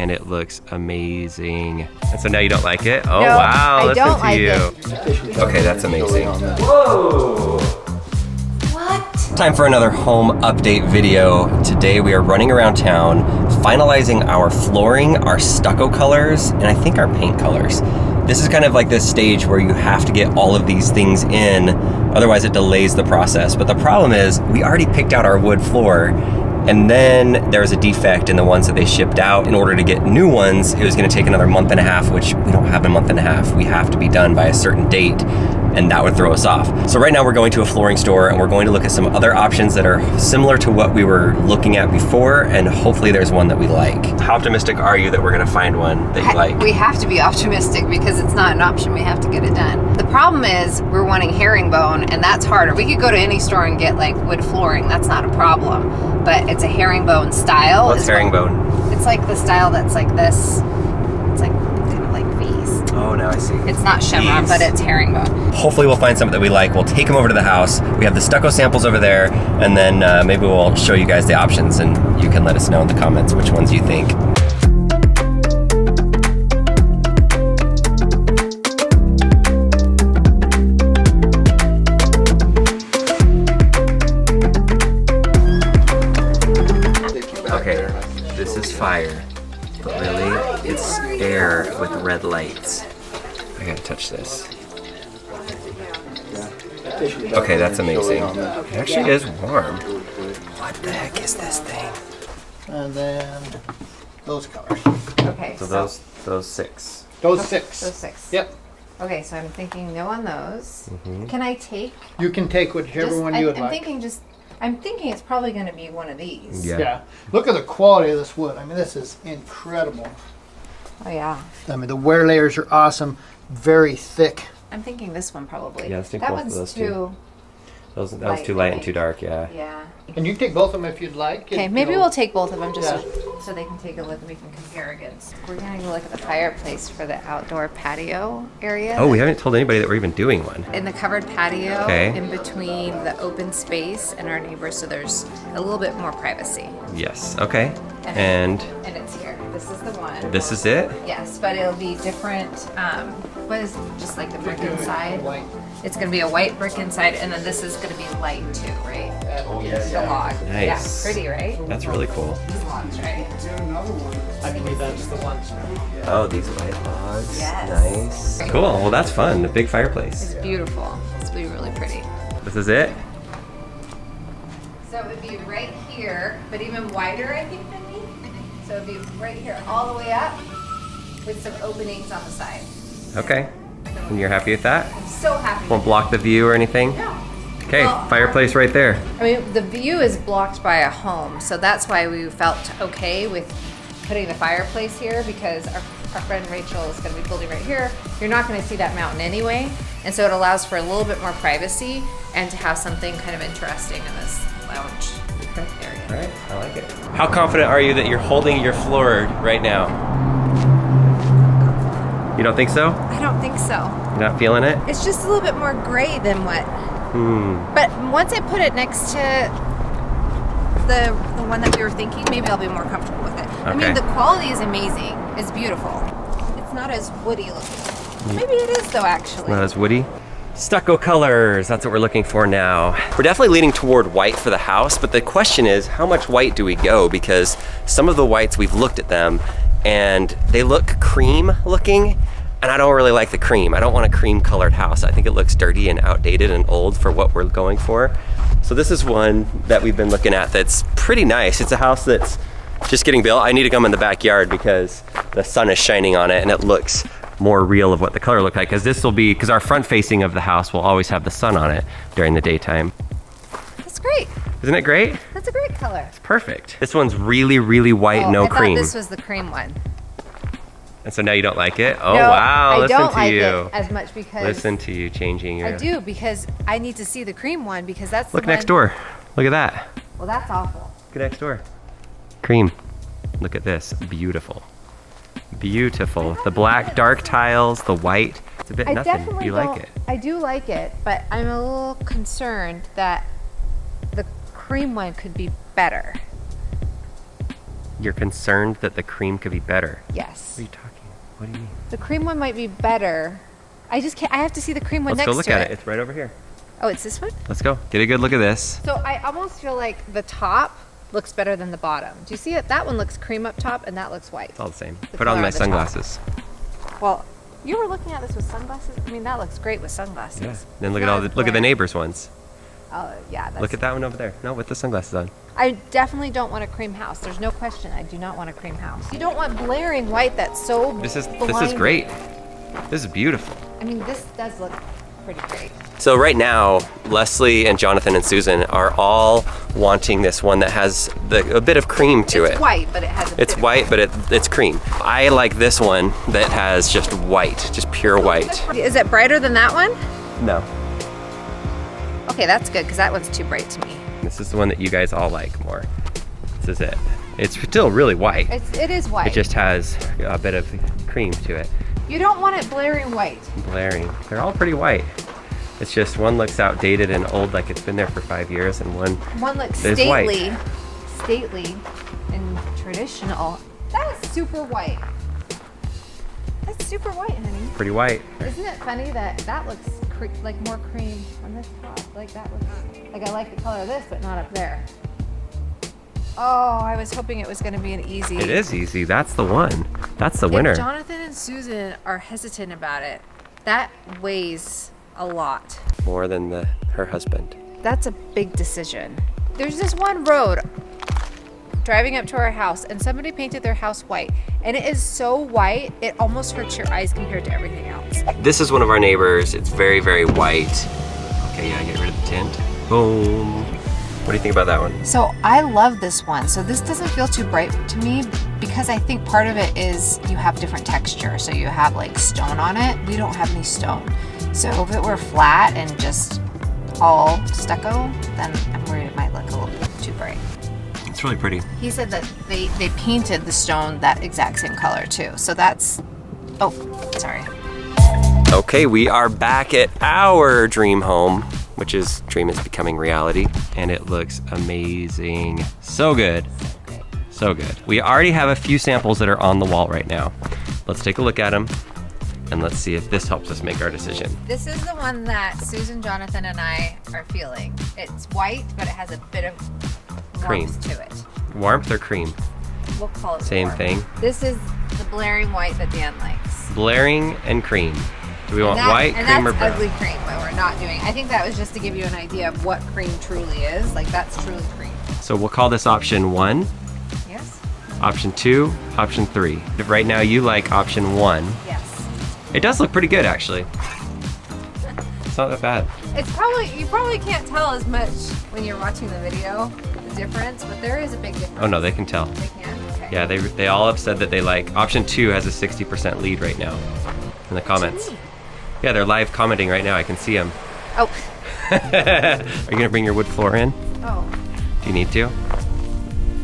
and it looks amazing. And so now you don't like it? Oh, No, wow, I listen don't to like you. it. Okay, that's amazing. Whoa! What? Time for another home update video. Today we are running around town, finalizing our flooring, our stucco colors, and I think our paint colors. This is kind of like this stage where you have to get all of these things in, otherwise it delays the process. But the problem is, we already picked out our wood floor, and then there was a defect in the ones that they shipped out. In order to get new ones, it was gonna take another month and a half, which we don't have a month and a half. We have to be done by a certain date, and that would throw us off. So right now we're going to a flooring store and we're going to look at some other options that are similar to what we were looking at before, and hopefully there's one that we like. How optimistic are you that we're gonna find one that you like? We have to be optimistic because it's not an option. We have to get it done. The problem is we're wanting herringbone, and that's harder. We could go to any store and get like wood flooring. That's not a problem. But it's a herringbone style. What's herringbone? It's like the style that's like this. It's like kind of like V's. Oh, now I see. It's not chevron, but it's herringbone. Hopefully we'll find something that we like. We'll take them over to the house. We have the stucco samples over there, and then maybe we'll show you guys the options, and you can let us know in the comments which ones you think. Okay, this is fire, but really it's air with red lights. I gotta touch this. Okay, that's amazing. It actually is warm. What the heck is this thing? And then those colors. Okay, So those six. Those six. Those six. Yep. Okay, so I'm thinking no on those. Can I take? You can take whichever just- one you would I'm like. I'm thinking it's probably going to be one of these. Yeah. Look at the quality of this wood. I mean, this is incredible. Oh yeah. I mean, the wear layers are awesome. Very thick. I'm thinking this one probably. Yeah, let's take that both of one's those too. two. That was too light and too dark, yeah. Yeah. And you can take both of them if you'd like. Okay, You maybe know, we'll take both of them just Yeah. so they can take a look and we can compare against. We're going to look at the fireplace for the outdoor patio area. Oh, we haven't told anybody that we're even doing one. In the covered patio, Okay. in between the open space and our neighbors, so there's a little bit more privacy. Yes, okay. And And it's here. This is the one. this is it? Yes, but it'll be different. What is just like the brick inside? White. It's gonna be a white brick inside, and then this is gonna be light too, right? Oh, The log. Nice. Yeah, pretty, right? That's really cool. These logs, right? I believe that's the one. Oh, these white logs. Yes. Nice. Cool, well that's fun. The big fireplace. It's beautiful. It's gonna be really pretty. This is it? So it would be right here, but even wider, I think, than me. So it'd be right here, all the way up, with some openings on the side. Okay. And you're happy with that? I'm so happy. Won't block the view or anything? No. Okay, Well, fireplace right there. I mean, the view is blocked by a home, so that's why we felt okay with putting the fireplace here, because our friend Rachel is going to be building right here. You're not going to see that mountain anyway, and so it allows for a little bit more privacy and to have something kind of interesting in this lounge area. All right, I like it. How confident are you that you're holding your floor right now? You don't think so? I don't think so. You're not feeling it? It's just a little bit more gray than what. But once I put it next to the one that we were thinking, maybe I'll be more comfortable with it. I mean, Okay. the quality is amazing. It's beautiful. It's not as woody looking. Maybe it is though, actually. Not as woody. Stucco colors, that's what we're looking for now. We're definitely leaning toward white for the house, but the question is, how much white do we go? Because some of the whites, we've looked at them, and they look cream looking, and I don't really like the cream. I don't want a cream colored house. I think it looks dirty and outdated and old for what we're going for. So this is one that we've been looking at that's pretty nice. It's a house that's just getting built. I need to come in the backyard because the sun is shining on it and it looks more real of what the color look like, because our front facing of the house will always have the sun on it during the daytime. That's great. Isn't it great? That's a great color. It's perfect. This one's really, really white, no I cream. thought this was the cream one. And so now you don't like it? Oh No, wow, I listen don't to like you. it as much because Listen to you changing your... I do, because I need to see the cream one, because that's the Look one. next door. Look at that. Well, that's awful. Look next door. Cream. Look at this. Beautiful. Beautiful. The black dark tiles, the white. It's a bit I nothing. definitely You don't, like it. I do like it, but I'm a little concerned that the cream one could be better. you're concerned that the cream could be better. Yes. What are you talking? What do you mean? The cream one might be better. I just can't, I have to see the cream one Let's next go look to at it. it. It's right over here. Oh, it's this one? Let's go. Get a good look at this. So I almost feel like the top looks better than the bottom. Do you see it? That one looks cream up top and that looks white. It's all the same. The Put on color my of the top. sunglasses. Well, you were looking at this with sunglasses? I mean, that looks great with sunglasses. Yeah. Then look It's at all not the as look at the glare. neighbors' ones. Oh, yeah. That's, Look at that one over there. No, with the sunglasses on. I definitely don't want a cream house. There's no question. I do not want a cream house. You don't want blaring white that's so This is blinding. great. This is beautiful. I mean, this does look pretty great. So right now, Leslie and Jonathan and Susan are all wanting this one that has a bit of cream to It's it. white, but it has a It's bit of white, but it's cream. I like this one that has just white, just pure white. Is it brighter than that one? No. Okay, that's good because that one's too bright to me. This is the one that you guys all like more. This is it. It's still really white. It is white. It just has a bit of cream to it. You don't want it blaring white. Blaring. They're all pretty white. It's just one looks outdated and old, like it's been there for 5 years, and One looks is stately and traditional. That is super white. That's super white, honey. pretty white. Isn't it funny that that looks like more cream on this top? Like that looks, like I like the color of this, but not up there. Oh, I was hoping it was going to be an easy. It is easy. That's the one. That's the winner. If Jonathan and Susan are hesitant about it, that weighs a lot. More than her husband. That's a big decision. There's this one road driving up to our house and somebody painted their house white and it is so white it almost hurts your eyes compared to everything else. This is one of our neighbors. It's very, very white. Okay, yeah, get rid of the tint. Boom. What do you think about that one? So I love this one. So this doesn't feel too bright to me because I think part of it is you have different texture. So you have like stone on it. We don't have any stone. So if it were flat and just all stucco, then I'm worried it might look a little bit too bright. It's really pretty. He said that they painted the stone that exact same color too. So that's, oh, sorry. Okay, we are back at our dream home, which is dream is becoming reality, and it looks amazing. So good. So good. We already have a few samples that are on the wall right now. Let's take a look at them and let's see if this helps us make our decision. This is the one that Susan, Jonathan, and I are feeling. It's white, but it has a bit of Cream. warmth to it. Warmth or cream? We'll call it Same warmth. thing. This is the blaring white that Dan likes. Blaring and cream. Do we want And that- white, and cream, or that's brown? ugly cream, what we're not doing. I think that was just to give you an idea of what cream truly is. Like that's truly cream. So we'll call this option 1, Yes? option 2, option 3. Right now you like option 1. Yes. It does look pretty good actually. It's not that bad. It's probably, you probably can't tell as much when you're watching the video, the difference, but there is a big difference. Oh no, they can tell. They can? Okay. Yeah, they all have said that they like option 2 has a 60% lead right now in the comments. mean? Yeah, they're live commenting right now. I can see them. Oh. Are you gonna bring your wood floor in? Oh. Do you need to?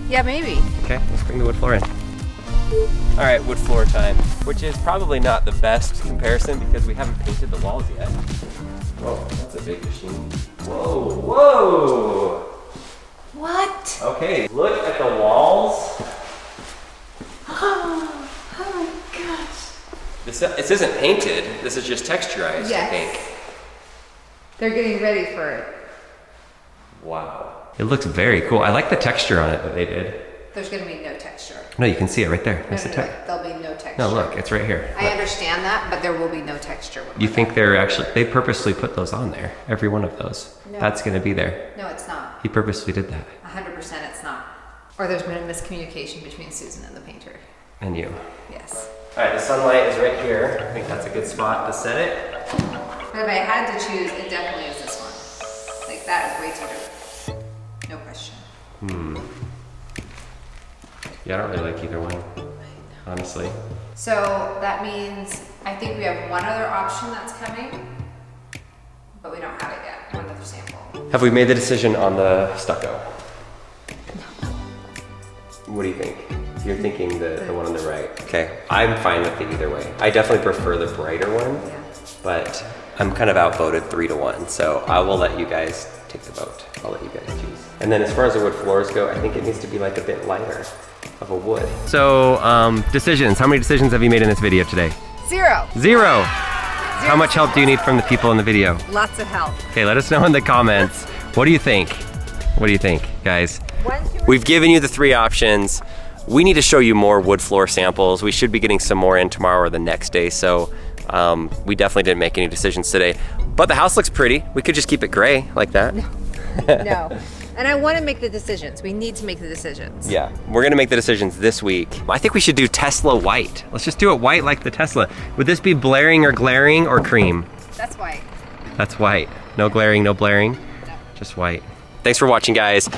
Yeah, maybe. Okay, let's bring the wood floor in. All right, wood floor time, which is probably not the best comparison because we haven't painted the walls yet. Whoa, that's a big machine. Whoa, whoa! What? Okay, look at the walls. Oh my gosh. This isn't painted, this is just texturized, I Yes. think. They're getting ready for it. Wow. It looks very cool. I like the texture on it that they did. There's going to be no texture. No, you can see it right there. No, There's the text. there'll be no texture. No, look, it's right here. I Look. understand that, but there will be no texture. When You we're think they purposely put those on there? Every one of those. No. That's gonna be there. done. No, it's not. He purposely did that. 100% it's not. Or there's been a miscommunication between Susan and the painter. And you. Yes. All right, the sunlight is right here. I think that's a good spot to set it. But if I had to choose, it definitely is this one. Like that is way too dark. No question. Yeah, I don't really like either one, honestly. So that means I think we have one other option that's coming, but we don't have it yet. One other sample. Have we made the decision on the stucco? What do you think? You're thinking the one on the right. Okay, I'm fine with it either way. I definitely prefer the brighter one, Yeah. but I'm kind of outvoted 3-1, so I will let you guys take the vote. I'll let you guys choose. And then as far as the wood floors go, I think it needs to be like a bit lighter. of a wood. So, decisions. How many decisions have you made in this video today? 0. 0. How much help do you need from the people in the video? Lots of help. Okay, let us know in the comments. What do you think? What do you think, guys? We've given you the 3 options. We need to show you more wood floor samples. We should be getting some more in tomorrow or the next day, so we definitely didn't make any decisions today. But the house looks pretty. We could just keep it gray like that. No. And I want to make the decisions. We need to make the decisions. Yeah, we're gonna make the decisions this week. I think we should do Tesla white. Let's just do it white like the Tesla. Would this be blaring or glaring or cream? That's white. That's white. No glaring, no blaring, just white. Thanks for watching, guys.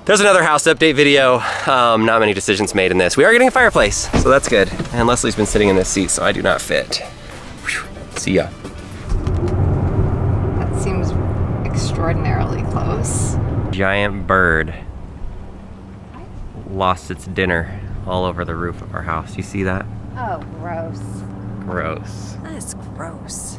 There's another house update video. Not many decisions made in this. We are getting a fireplace, so that's good. And Leslie's been sitting in this seat, so I do not fit. Whew. See ya. That seems extraordinarily close. Giant bird lost its dinner all over the roof of our house. You see that? Oh, gross. Gross. That is gross.